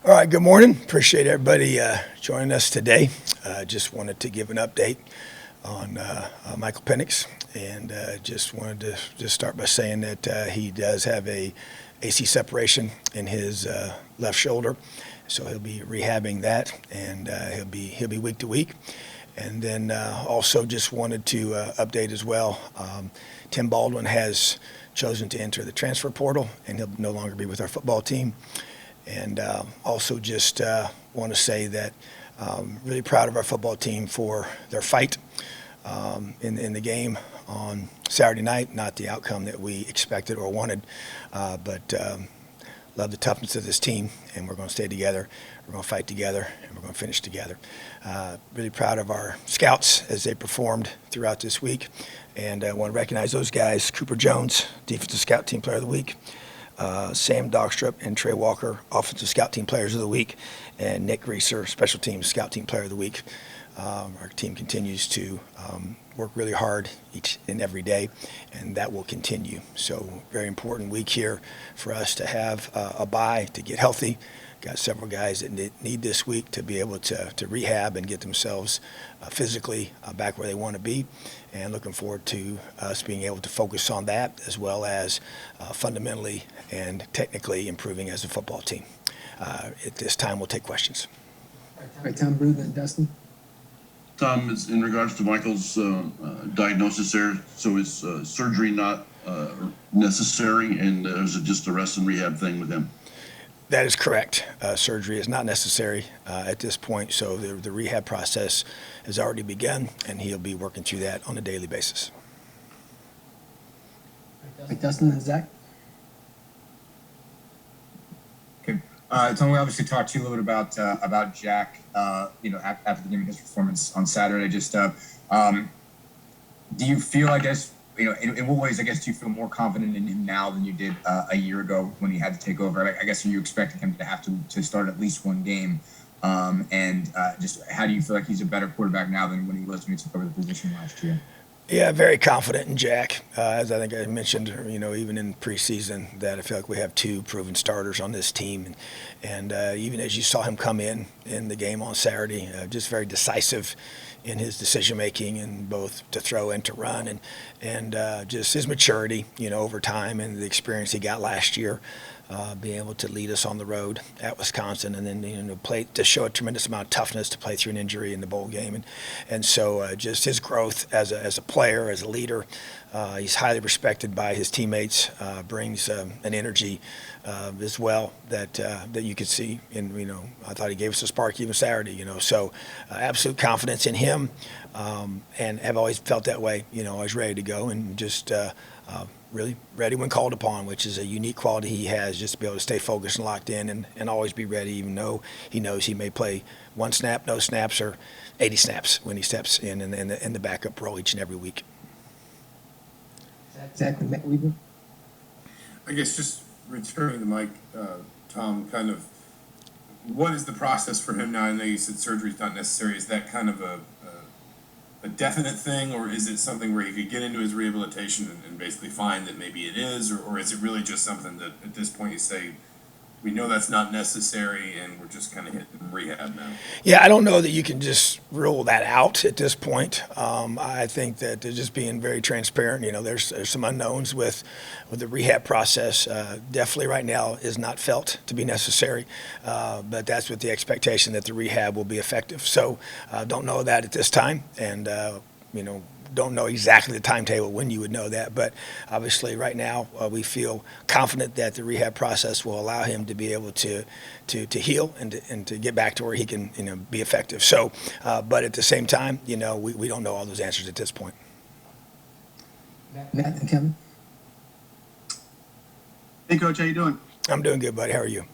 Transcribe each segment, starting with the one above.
All right, good morning. Appreciate everybody joining us today. Just wanted to give an update on Michael Penix, and just wanted to just start by saying that he does have a AC separation in his left shoulder, so he'll be rehabbing that, and he'll be week to week. And then also just wanted to update as well. Tim Baldwin has chosen to enter the transfer portal, and he'll no longer be with our football team. And also just want to say that really proud of our football team for their fight in the game on Saturday night. Not the outcome that we expected or wanted, but love the toughness of this team, and we're going to stay together. We're going to fight together, and we're going to finish together. Really proud of our scouts as they performed throughout this week, and I want to recognize those guys: Cooper Jones, Defensive Scout Team Player of the Week. Sam Dogstrup and Trey Walker, Offensive Scout Team Players of the Week, and Nick Greaser, Special Teams Scout Team Player of the Week. Our team continues to work really hard each and every day, and that will continue. So very important week here for us to have a bye to get healthy. Got several guys that need this week to be able to rehab and get themselves physically back where they want to be, and looking forward to us being able to focus on that as well as fundamentally and technically improving as a football team. At this time, we'll take questions. All right, Tom, Bruce, and Dustin. Tom, is in regards to Michael's diagnosis there, so is surgery not necessary, and is it just a rest and rehab thing with him? That is correct. Surgery is not necessary at this point, so the rehab process has already begun, and he'll be working through that on a daily basis. All right, Dustin and Zach. Okay. Tom, we obviously talked to you a little bit about Jack, after the game of his performance on Saturday. Just, do you feel, I guess, in what ways, I guess, do you feel more confident in him now than you did a year ago when he had to take over? I guess, are you expecting him to have to start at least one game? Just how do you feel like he's a better quarterback now than when he was when he took over the position last year? Yeah, very confident in Jack. As I think I mentioned, even in preseason, that I feel like we have two proven starters on this team. And even as you saw him come in the game on Saturday, just very decisive in his decision-making, and both to throw and to run, and just his maturity, over time, and the experience he got last year, being able to lead us on the road at Wisconsin, and then play to show a tremendous amount of toughness to play through an injury in the bowl game, and so just his growth as a player, as a leader. He's highly respected by his teammates. Brings an energy as well that you could see. And I thought he gave us a spark even Saturday. So absolute confidence in him, and have always felt that way. Always ready to go, and just really ready when called upon, which is a unique quality he has, just to be able to stay focused and locked in, and always be ready, even though he knows he may play one snap, no snaps, or 80 snaps when he steps in the backup role each and every week. Zach and Matt Weaver. I guess just returning to Mike, Tom, kind of, what is the process for him now? I know you said surgery is not necessary. Is that kind of a definite thing, or is it something where he could get into his rehabilitation and basically find that maybe it is, or is it really just something that at this point you say, we know that's not necessary, and we're just kind of hitting rehab now? Yeah, I don't know that you can just rule that out at this point. I think that they're just being very transparent. There's some unknowns with the rehab process. Definitely right now is not felt to be necessary, but that's with the expectation that the rehab will be effective. So don't know that at this time, and don't know exactly the timetable when you would know that, but obviously right now we feel confident that the rehab process will allow him to be able to heal and to get back to where he can be effective. So, but at the same time, we don't know all those answers at this point. Matt and Kevin. Hey, Coach, how you doing? I'm doing good, buddy. How are you?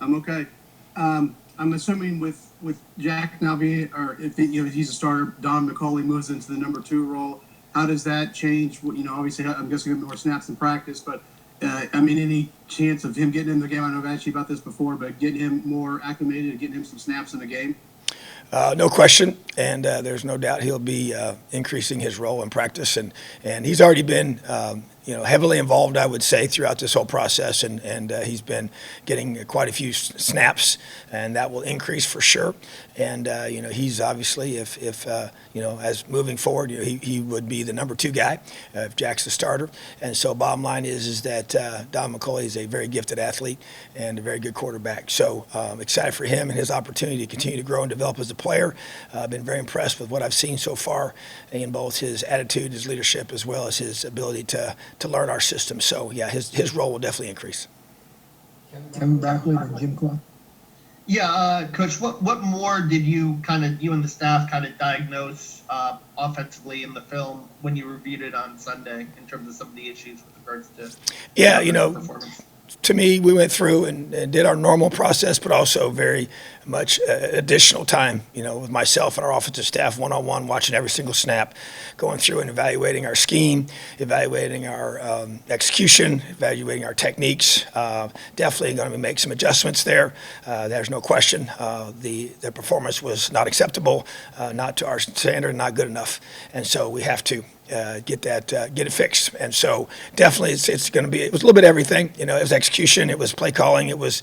I'm okay. I'm assuming with Jack now being, or if he's a starter, Don McCauley moves into the number 2 role. How does that change? Obviously, I'm guessing more snaps in practice, but any chance of him getting in the game? I know I've asked you about this before, but getting him more acclimated and getting him some snaps in the game. No question, and there's no doubt he'll be increasing his role in practice, and he's already been heavily involved, I would say, throughout this whole process, and he's been getting quite a few snaps, and that will increase for sure. And he's obviously, if as moving forward, he would be the number 2 guy if Jack's the starter. And so, bottom line is that Don McCauley is a very gifted athlete and a very good quarterback. So excited for him and his opportunity to continue to grow and develop as a player. I've been very impressed with what I've seen so far in both his attitude, his leadership, as well as his ability to learn our system. So, yeah, his role will definitely increase. Kevin Brockley and Jim Claw. Yeah, Coach, what more did you and the staff kind of diagnose offensively in the film when you reviewed it on Sunday in terms of some of the issues with regards to performance? To me, we went through and did our normal process, but also very much additional time, with myself and our offensive staff one-on-one, watching every single snap, going through and evaluating our scheme, evaluating our execution, evaluating our techniques. Definitely going to make some adjustments there. There's no question. The performance was not acceptable, not to our standard, not good enough. And so we have to get it fixed. And so definitely it's going to be, it was a little bit of everything. It was execution, it was play calling, it was,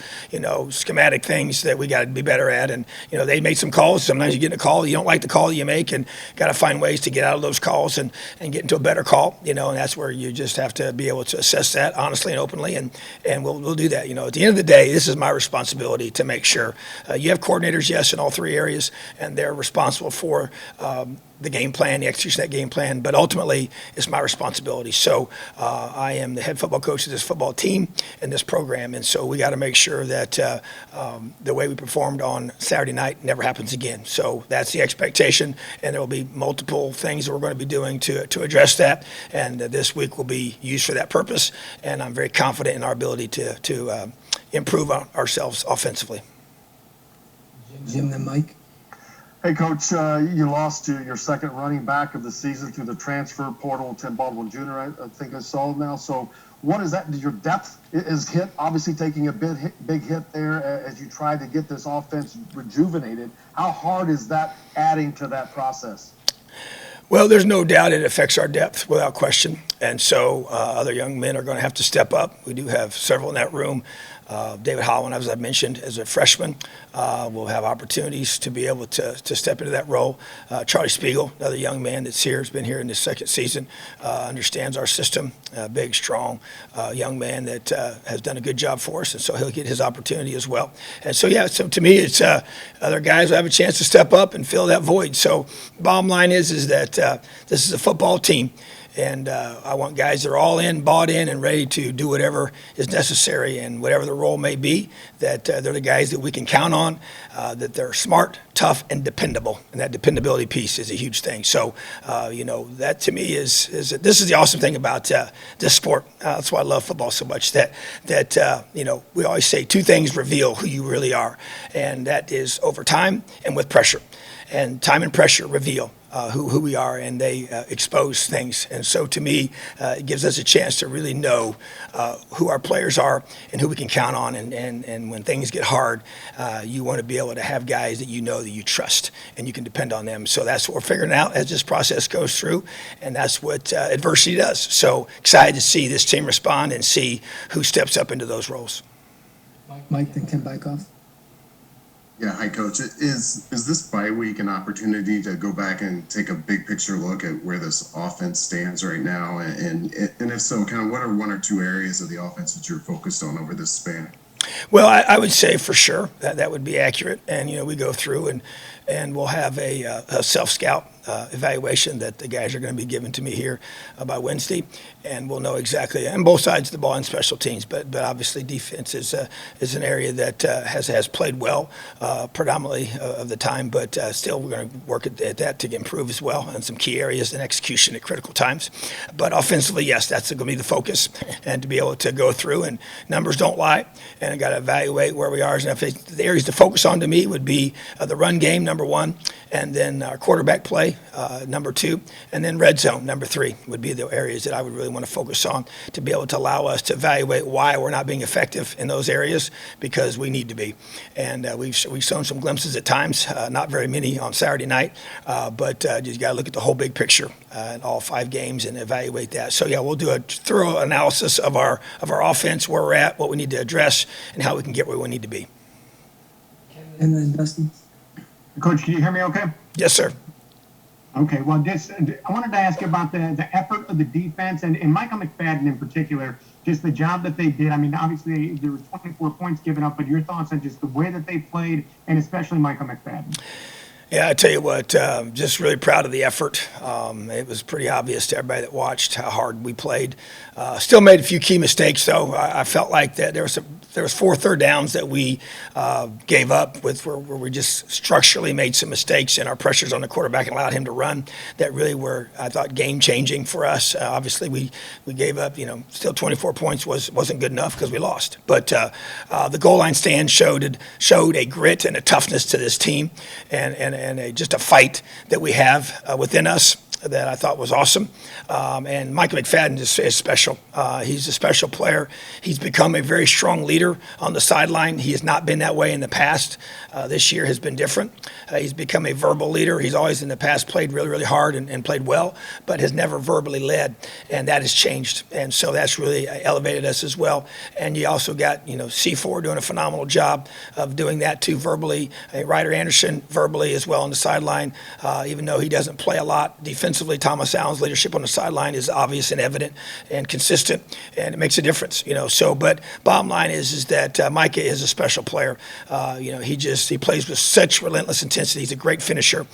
schematic things that we got to be better at. And, they made some calls. Sometimes you get a call, you don't like the call you make, and got to find ways to get out of those calls and get into a better call, and that's where you just have to be able to assess that honestly and openly. And we'll do that. At the end of the day, this is my responsibility to make sure you have coordinators, yes, in all 3 areas, and they're responsible for the game plan, the execution of that game plan, but ultimately it's my responsibility. So I am the head football coach of this football team and this program, and so we got to make sure that the way we performed on Saturday night never happens again. So that's the expectation, and there will be multiple things that we're going to be doing to address that, and this week will be used for that purpose, and I'm very confident in our ability to improve ourselves offensively. Jim, then Mike. Hey, Coach, you lost to your second running back of the season through the transfer portal, Tim Baldwin Jr., I think I saw now. So what is that? Your depth is hit, obviously taking a big hit there as you try to get this offense rejuvenated. How hard is that adding to that process? Well, there's no doubt it affects our depth without question. And so other young men are going to have to step up. We do have several in that room. David Holland, as I mentioned, as a freshman, will have opportunities to be able to step into that role. Charlie Spiegel, another young man that's here, has been here in his second season, understands our system, big, strong young man that has done a good job for us, and so he'll get his opportunity as well. And so, yeah, so to me, it's other guys will have a chance to step up and fill that void. So bottom line is that this is a football team. And I want guys that are all in, bought in, and ready to do whatever is necessary and whatever the role may be, that they're the guys that we can count on, that they're smart, tough, and dependable. And that dependability piece is a huge thing. So, that to me is this is the awesome thing about this sport. That's why I love football so much, that we always say 2 things reveal who you really are. And that is over time and with pressure. And time and pressure reveal who we are, and they expose things. And so to me, it gives us a chance to really know who our players are and who we can count on. And when things get hard, you want to be able to have guys that that you trust and you can depend on them. So that's what we're figuring out as this process goes through, and that's what adversity does. So excited to see this team respond and see who steps up into those roles. Mike, then Ken Bykoff. Yeah, hi, Coach. Is this bye week an opportunity to go back and take a big picture look at where this offense stands right now? And if so, kind of what are 1 or 2 areas of the offense that you're focused on over this span? Well, I would say for sure that would be accurate. And, we go through and we'll have a self-scout evaluation that the guys are going to be given to me here by Wednesday, and we'll know exactly on both sides of the ball and special teams. But obviously defense is an area that has played well predominantly of the time, but still we're going to work at that to improve as well in some key areas and execution at critical times. But offensively, yes, that's going to be the focus, and to be able to go through, and numbers don't lie, and I got to evaluate where we are. And the areas to focus on to me would be the run game, number number 1, and then our quarterback play, number 2, and then red zone, number 3, would be the areas that I would really want to focus on to be able to allow us to evaluate why we're not being effective in those areas, because we need to be. And we've shown some glimpses at times, not very many on Saturday night, but you got to look at the whole big picture in all 5 games and evaluate that. So yeah, we'll do a thorough analysis of our offense, where we're at, what we need to address, and how we can get where we need to be. And then Dustin. Coach, can you hear me okay? Yes, sir. Okay, well, I wanted to ask you about the effort of the defense and Michael McFadden in particular, just the job that they did. I mean, obviously there were 24 points given up, but your thoughts on just the way that they played, and especially Michael McFadden. Yeah, I tell you what, just really proud of the effort. It was pretty obvious to everybody that watched how hard we played. Still made a few key mistakes, though. I felt like that there was 4 third downs that we gave up with where we just structurally made some mistakes, and our pressures on the quarterback allowed him to run that really were, I thought, game-changing for us. Obviously, we gave up, still 24 points wasn't good enough because we lost. But the goal line stand showed a grit and a toughness to this team, and just a fight that we have within us that I thought was awesome. And Michael McFadden is special. He's a special player. He's become a very strong leader on the sideline. He has not been that way in the past. This year has been different. He's become a verbal leader. He's always in the past played really, really hard and played well, but has never verbally led, and that has changed. And so that's really elevated us as well. And you also got, C4 doing a phenomenal job of doing that too verbally. Ryder Anderson verbally as well on the sideline, even though he doesn't play a lot defensively. Thomas Allen's leadership on the sideline is obvious and evident and consistent, and it makes a difference. But bottom line is that Micah is a special player. He plays with such relentless intensity. He's a great finisher,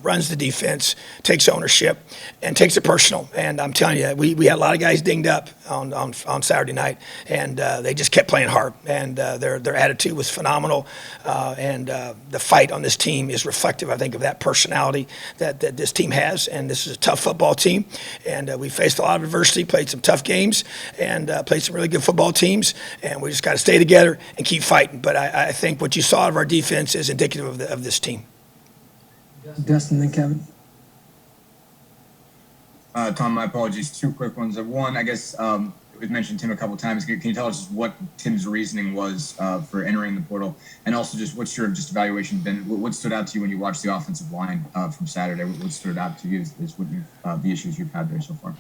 runs the defense, takes ownership, and takes it personal. And I'm telling you, we had a lot of guys dinged up on Saturday night, and they just kept playing hard. And their attitude was phenomenal. And the fight on this team is reflective, I think, of that personality that this team has. And this is a tough football team, and we faced a lot of adversity, played some tough games, and played some really good football teams. And we just got to stay together and keep fighting. But I think what you saw of our defense is indicative of this team. Dustin, then Kevin. Tom, my apologies. 2 quick ones. One, I guess we've mentioned Tim a couple times. Can you tell us what Tim's reasoning was for entering the portal, and also just what's your evaluation been? What stood out to you when you watched the offensive line from Saturday? What stood out to you is what the issues you've had there so far?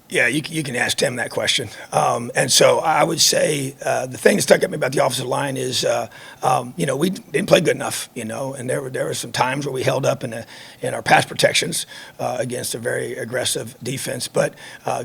Yeah, you can ask Tim that question. And so I would say the thing that stuck at me about the offensive line is, we didn't play good enough, and there were some times where we held up in our pass protections against a very aggressive defense. But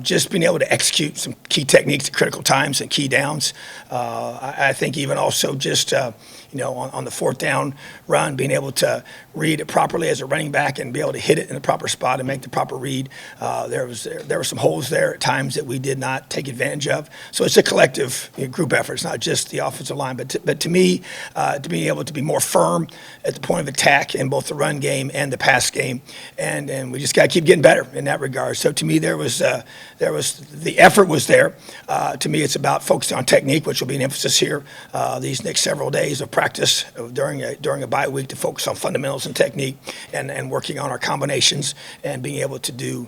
just being able to execute some key techniques at critical times and key downs, I think even also just on the 4th down run, being able to read it properly as a running back and be able to hit it in the proper spot and make the proper read. There were some holes there at times that we did not take advantage of. So it's a collective group effort. It's not just the offensive line, but to me, to be able to be more firm at the point of attack in both the run game and the pass game, and we just got to keep getting better in that regard. So to me, there was the effort was there. To me, it's about focusing on technique, which will be an emphasis here these next several days of practice during a bye week to focus on fundamentals and technique and working on our combinations and being able to do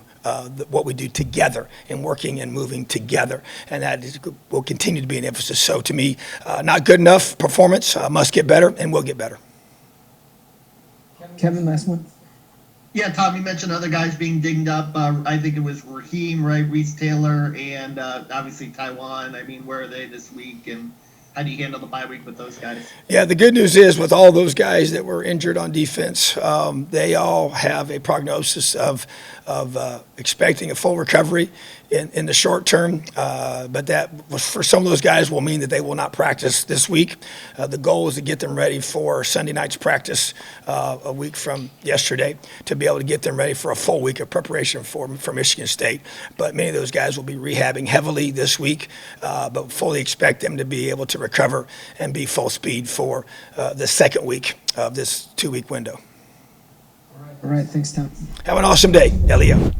what we do together and working and moving together. And that will continue to be an emphasis. So to me, not good enough performance, must get better, and will get better. Kevin, last one. Yeah, Tom, you mentioned other guys being dinged up. I think it was Raheem, right? Reese Taylor, and obviously Taiwan. I mean, where are they this week? And how do you handle the bye week with those guys? Yeah, the good news is with all those guys that were injured on defense, they all have a prognosis of expecting a full recovery in the short term. But that for some of those guys will mean that they will not practice this week. The goal is to get them ready for Sunday night's practice a week from yesterday to be able to get them ready for a full week of preparation for Michigan State. But many of those guys will be rehabbing heavily this week, but fully expect them to be able to recover and be full speed for the second week of this 2-week window. All right, thanks, Tom. Have an awesome day, Elio.